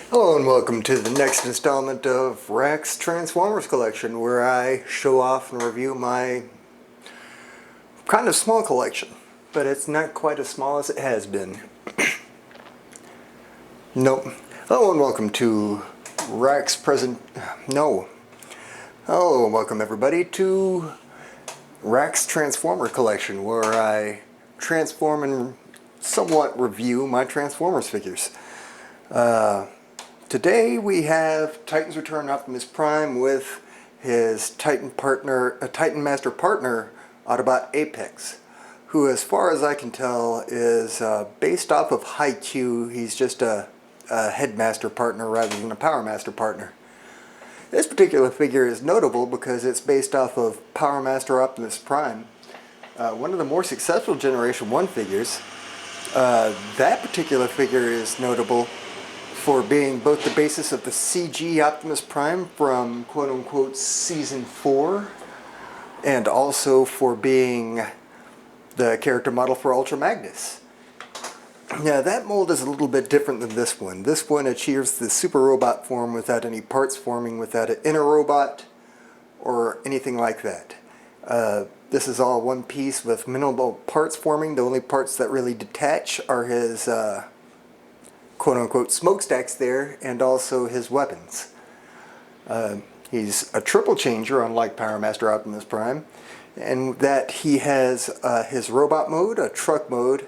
Hello and welcome to the next installment of Rack's Transformers collection, where I show off and review my kind of small collection, but it's not quite as small as it has been. Nope. Hello and welcome to Rack's Hello and welcome everybody to Rack's Transformer collection, where I transform and somewhat review my Transformers figures. Today we have Titan's Return Optimus Prime with his Titan Master partner, Autobot Apex, who, as far as I can tell, is based off of Haikyuu. He's just a Headmaster partner rather than a Powermaster partner. This particular figure is notable because it's based off of Powermaster Optimus Prime, one of the more successful Generation 1 figures. That particular figure is notable for being both the basis of the CG Optimus Prime from quote-unquote Season 4, and also for being the character model for Ultra Magnus. Now that mold is a little bit different than this one. This one achieves the super robot form without any parts forming, without an inner robot or anything like that. This is all one piece with minimal parts forming. The only parts that really detach are his quote-unquote smokestacks there, and also his weapons. He's a triple changer, unlike Powermaster Optimus Prime, and that he has his robot mode, a truck mode,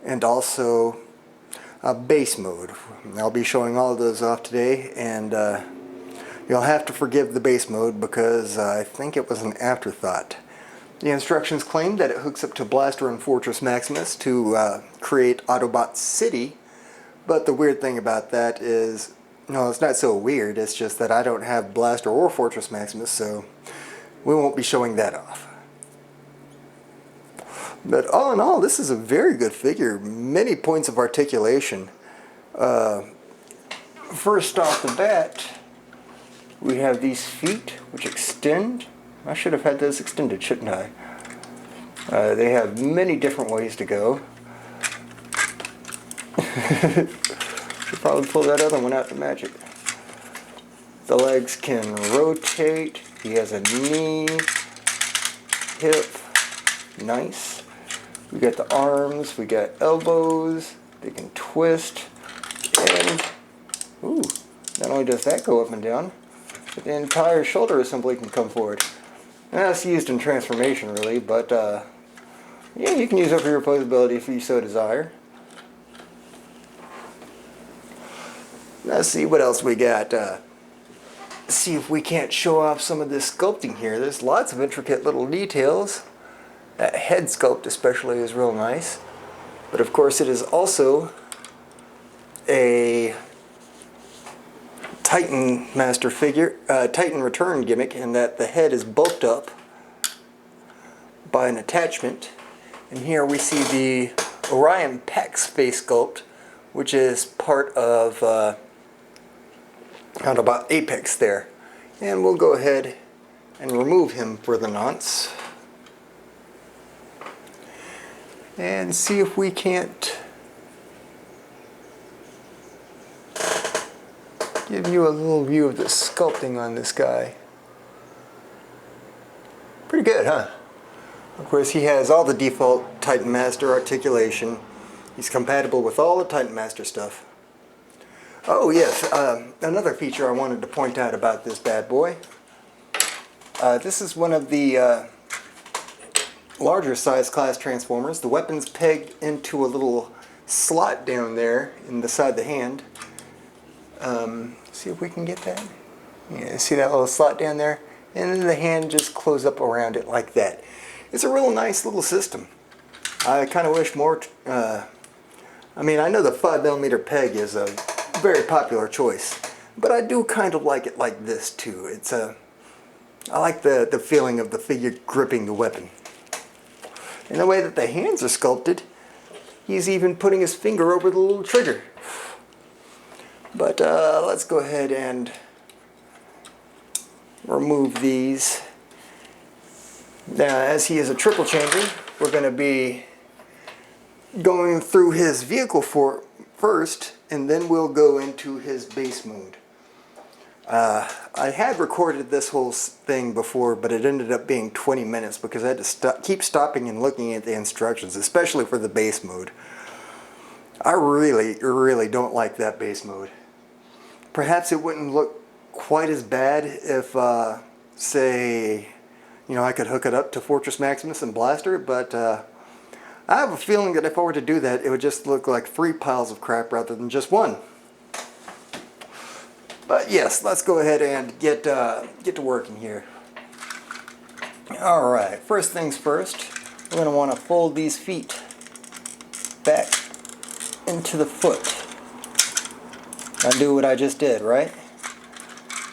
and also a base mode. I'll be showing all of those off today, and you'll have to forgive the base mode because I think it was an afterthought. The instructions claim that it hooks up to Blaster and Fortress Maximus to create Autobot City. But the weird thing about that is, no, it's not so weird, it's just that I don't have Blaster or Fortress Maximus, so we won't be showing that off. But all in all, this is a very good figure. Many points of articulation. First off the bat, we have these feet, which extend. I should have had those extended, shouldn't I? They have many different ways to go. Should probably pull that other one out to match it. The legs can rotate. He has a knee, hip, nice. We got the arms, we got elbows, they can twist, and ooh, not only does that go up and down, but the entire shoulder assembly can come forward. And that's used in transformation really, but yeah, you can use it for your posability if you so desire. Let's see what else we got. See if we can't show off some of this sculpting here. There's lots of intricate little details. That head sculpt especially is real nice. But of course it is also a Titan Master figure, Titan Return gimmick, in that the head is bulked up by an attachment. And here we see the Orion Pex face sculpt, which is part of Autobot Apex there. And we'll go ahead and remove him for the nonce. And see if we can't give you a little view of the sculpting on this guy. Pretty good, huh? Of course, he has all the default Titan Master articulation. He's compatible with all the Titan Master stuff. Oh yes, another feature I wanted to point out about this bad boy. This is one of the larger size class Transformers. The weapons peg into a little slot down there in the side of the hand. See if we can get that. Yeah, see that little slot down there? And then the hand just closes up around it like that. It's a real nice little system. I kind of wish more. I mean, I know the 5mm peg is a very popular choice, but I do kind of like it like this too. It's I like the feeling of the figure gripping the weapon. And the way that the hands are sculpted, he's even putting his finger over the little trigger. But let's go ahead and remove these. Now, as he is a triple changer, we're going to be going through his vehicle first, and then we'll go into his base mode. I had recorded this whole thing before, but it ended up being 20 minutes because I had to keep stopping and looking at the instructions, especially for the base mode. I really don't like that base mode. Perhaps it wouldn't look quite as bad if, say, I could hook it up to Fortress Maximus and Blaster, but I have a feeling that if I were to do that, it would just look like 3 piles of crap rather than just one. But yes, let's go ahead and get to working here. Alright, first things first, we're going to want to fold these feet back into the foot. I'll do what I just did, right?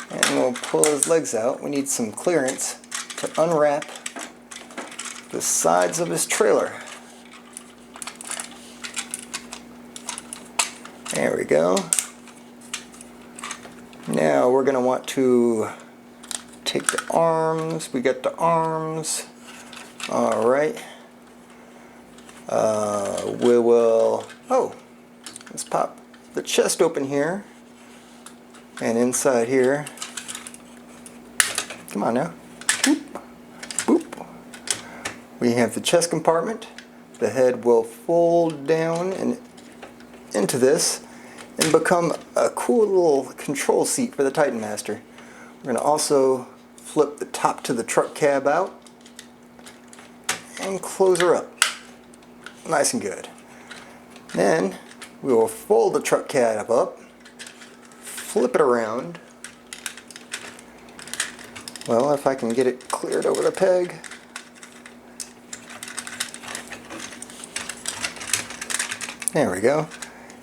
And we'll pull his legs out. We need some clearance to unwrap the sides of his trailer. There we go. Now we're going to want to take the arms. We got the arms. Alright. We will... Oh! Let's pop the chest open here. And inside here... Come on now. Boop. Boop. We have the chest compartment. The head will fold down and into this and become a cool little control seat for the Titan Master. We're going to also flip the top to the truck cab out and close her up. Nice and good. Then we will fold the truck cab up, flip it around. Well, if I can get it cleared over the peg. There we go.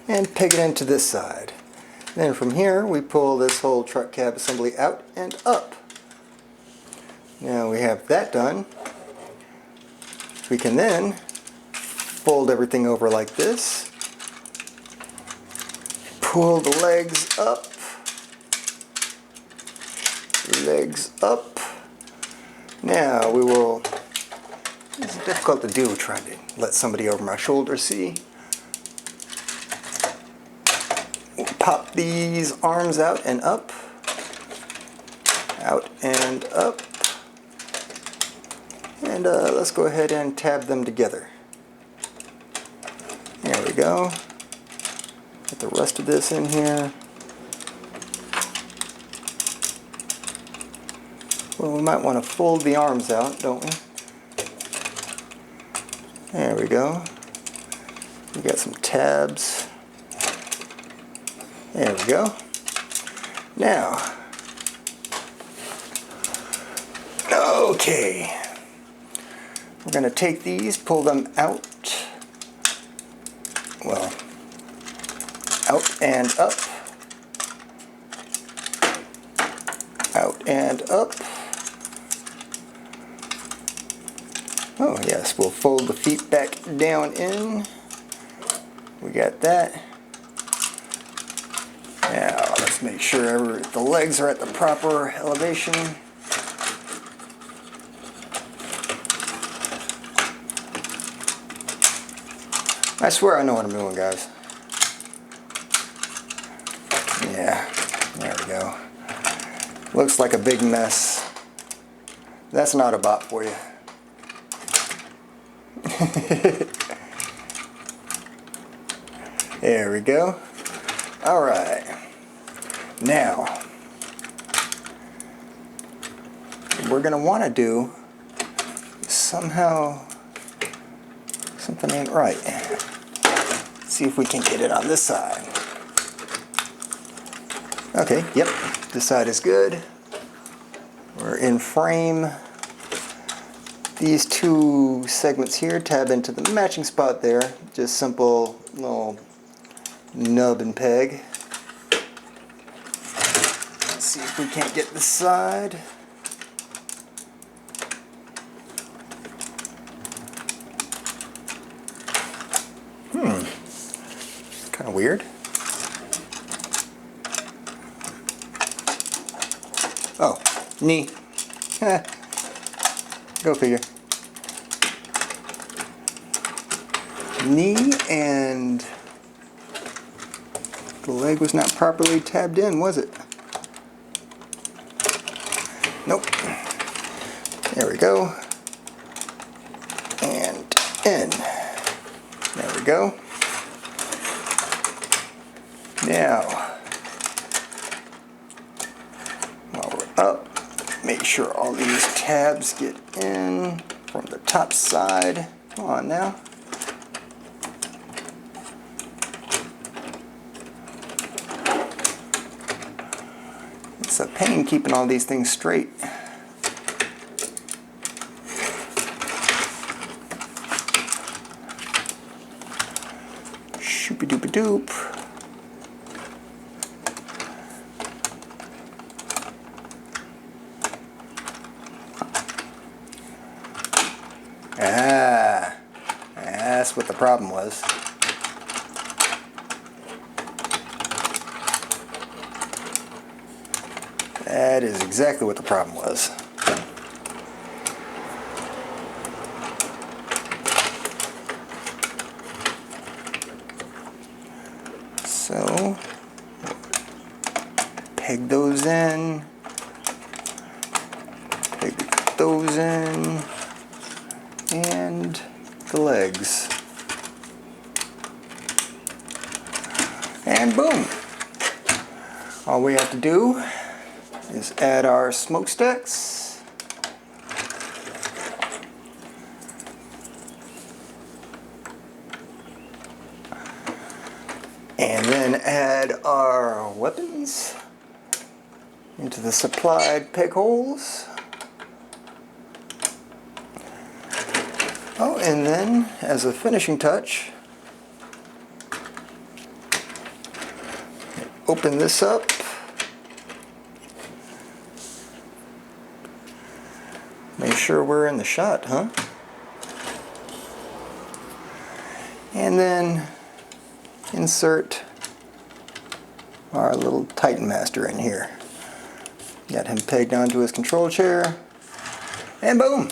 And peg it into this side. Then from here we pull this whole truck cab assembly out and up. Now we have that done. We can then fold everything over like this. Pull the legs up. Legs up. Now we will... It's difficult to do trying to let somebody over my shoulder see. Pop these arms out and up. Out and up. And let's go ahead and tab them together. There we go. Get the rest of this in here. Well, we might want to fold the arms out, don't we? There we go. We got some tabs. There we go. Now, okay. We're going to take these, pull them out. Well, out and up. Out and up. Oh yes, we'll fold the feet back down in. We got that. Now let's make sure the legs are at the proper elevation. I swear I know what I'm doing, guys. Yeah, there we go. Looks like a big mess. That's an Autobot for you. There we go. Alright. Now, what we're going to want to do is somehow something ain't right. Let's see if we can get it on this side. Okay, yep, this side is good. We're in frame. These two segments here tab into the matching spot there. Just simple little nub and peg. Let's see if we can't get this side. Kind of weird. Oh, knee. Go figure. Knee and The leg was not properly tabbed in, was it? Nope. There we go. And in. There we go. Now, while we're up, make sure all these tabs get in from the top side. Come on now. It's a pain keeping all these things straight. Shoopy-doopy-doop. That's what the problem was. That is exactly what the problem was. So, peg those in, peg those in, and the legs. And boom! All we have to do is add our smokestacks. And then add our weapons into the supplied peg holes. Oh, and then as a finishing touch, open this up. Make sure we're in the shot, huh? And then insert our little Titan Master in here. Got him pegged onto his control chair. And boom!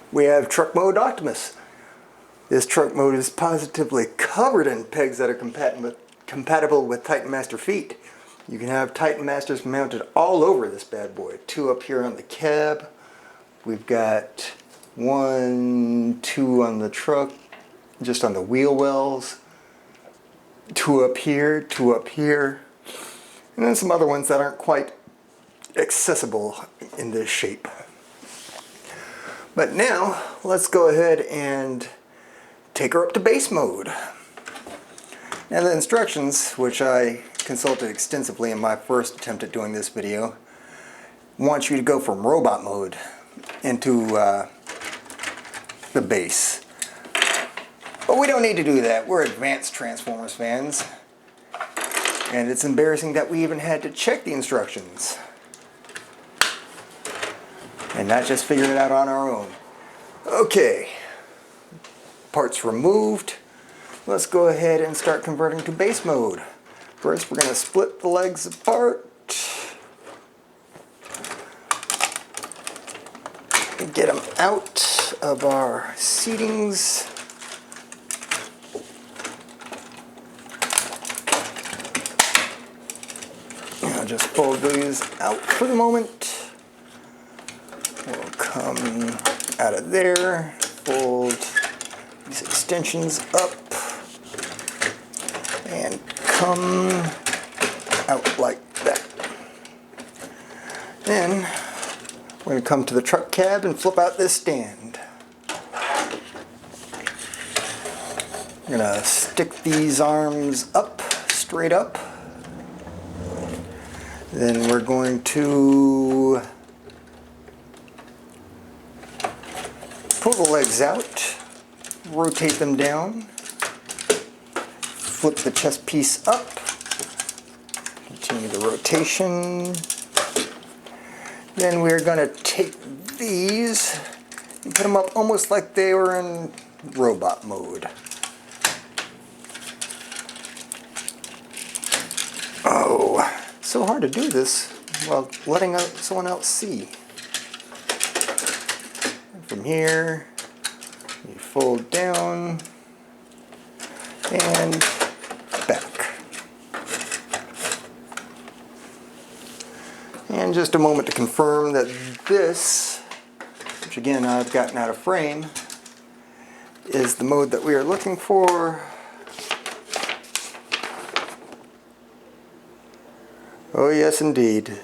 We have Truck Mode Optimus. This truck mode is positively covered in pegs that are compatible with Titan Master feet. You can have Titan Masters mounted all over this bad boy. 2 up here on the cab. We've got 1, 2 on the truck, just on the wheel wells. 2 up here, 2 up here. And then some other ones that aren't quite accessible in this shape. But now, let's go ahead and take her up to base mode. Now the instructions, which I consulted extensively in my first attempt at doing this video, want you to go from robot mode into the base. But we don't need to do that. We're advanced Transformers fans. And it's embarrassing that we even had to check the instructions. And not just figure it out on our own. Okay. Parts removed. Let's go ahead and start converting to base mode. First, we're going to split the legs apart. Get them out of our seatings. I'll just fold these out for the moment. We'll come out of there, fold these extensions up, and come out like that. Then we're going to come to the truck cab and flip out this stand. I'm going to stick these arms up, straight up. Then we're going to pull the legs out, rotate them down, flip the chest piece up, continue the rotation. Then we're going to take these and put them up almost like they were in robot mode. Oh, so hard to do this while letting someone else see. And from here, you fold down and back. And just a moment to confirm that this, which again I've gotten out of frame, is the mode that we are looking for. Oh yes indeed.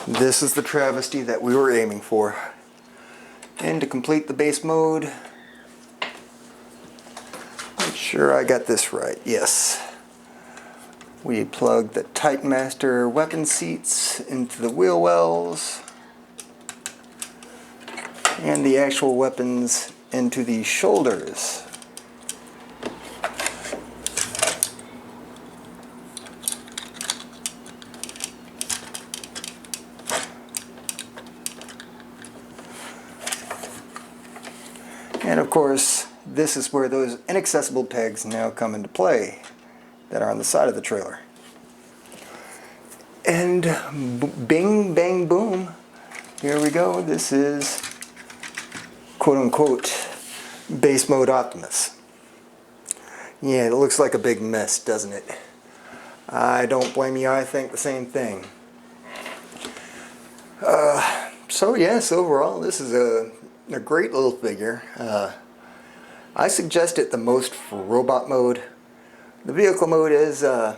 This is the travesty that we were aiming for. And to complete the base mode, make sure I got this right. Yes. We plug the Titan Master weapon seats into the wheel wells and the actual weapons into the shoulders. And of course, this is where those inaccessible pegs now come into play that are on the side of the trailer. And bing, bang, boom, here we go. This is quote-unquote base mode Optimus. Yeah, it looks like a big mess, doesn't it? I don't blame you, I think the same thing. So yes, overall this is a great little figure. I suggest it the most for robot mode. The vehicle mode is, I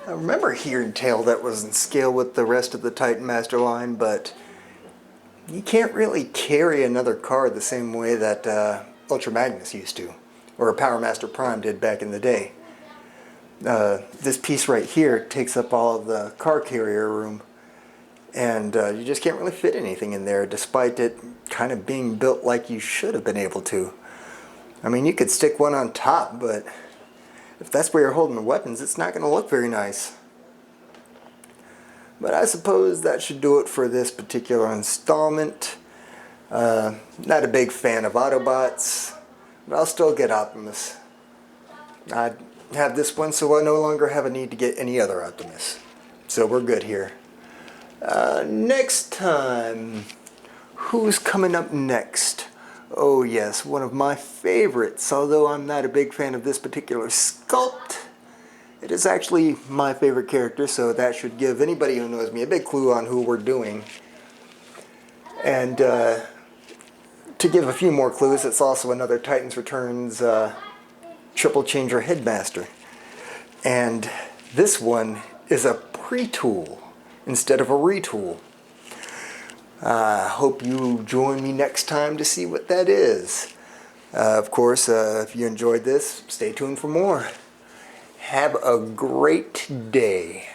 remember hearing tale that was in scale with the rest of the Titan Master line, but you can't really carry another car the same way that Ultra Magnus used to, or Powermaster Prime did back in the day. This piece right here takes up all of the car carrier room, and you just can't really fit anything in there, despite it kind of being built like you should have been able to. I mean, you could stick one on top, but if that's where you're holding the weapons, it's not going to look very nice. But I suppose that should do it for this particular installment. Not a big fan of Autobots, but I'll still get Optimus. I have this one, so I no longer have a need to get any other Optimus. So we're good here. Next time, who's coming up next? Oh yes, one of my favorites, although I'm not a big fan of this particular sculpt. It is actually my favorite character, so that should give anybody who knows me a big clue on who we're doing. And to give a few more clues, it's also another Titans Returns Triple Changer Headmaster. And this one is a pre-tool instead of a retool. I hope you join me next time to see what that is. Of course, if you enjoyed this, stay tuned for more. Have a great day.